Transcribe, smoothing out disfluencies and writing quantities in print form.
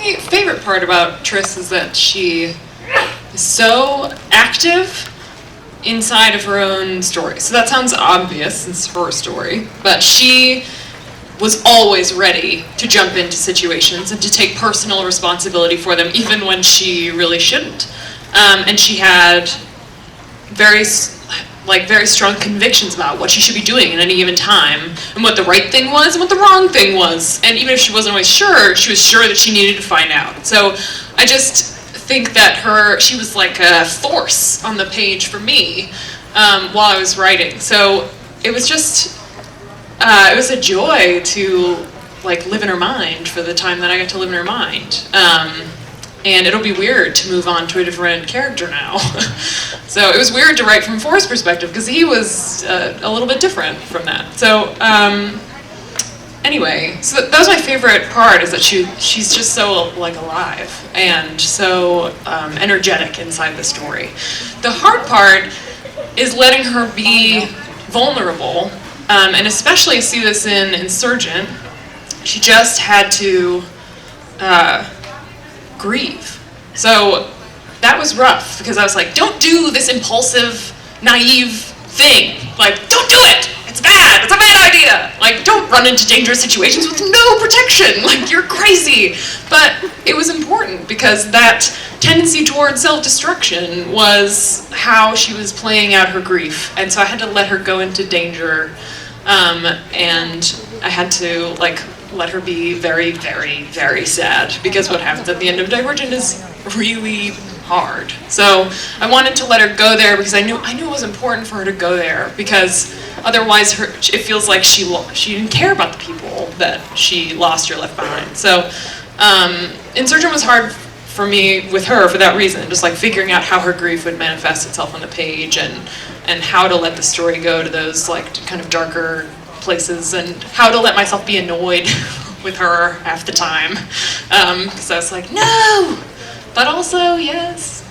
My favorite part about Triss is that she is so active inside of her own story. So that sounds obvious since it's her story, but she was always ready to jump into situations and to take personal responsibility for them, even when she really shouldn't. And she had very strong convictions about what she should be doing at any given time, and what the right thing was and what the wrong thing was. And even if she wasn't always sure, she was sure that she needed to find out. So I just think that she was like a force on the page for me while I was writing. So it was just, it was a joy to like live in her mind for the time that I got to live in her mind. And it'll be weird to move on to a different character now. So it was weird to write from Forrest's perspective because he was a little bit different from that. So anyway, so that was my favorite part, is that she's just so like alive and so energetic inside the story. The hard part is letting her be vulnerable, and especially see this in Insurgent. She just had to grieve. So that was rough because I was like, don't do this impulsive, naive thing. Like, don't do it! It's bad! It's a bad idea! Like, don't run into dangerous situations with no protection! Like, you're crazy! But it was important because that tendency toward self-destruction was how she was playing out her grief. And so I had to let her go into danger, and I had to, like, let her be very, very, very sad, because what happens at the end of Divergent is really hard. So I wanted to let her go there because I knew it was important for her to go there, because otherwise it feels like she didn't care about the people that she lost or left behind. So Insurgent was hard for me with her for that reason, just like figuring out how her grief would manifest itself on the page, and how to let the story go to those like kind of darker places, and how to let myself be annoyed with her half the time, because I was like, no, but also yes.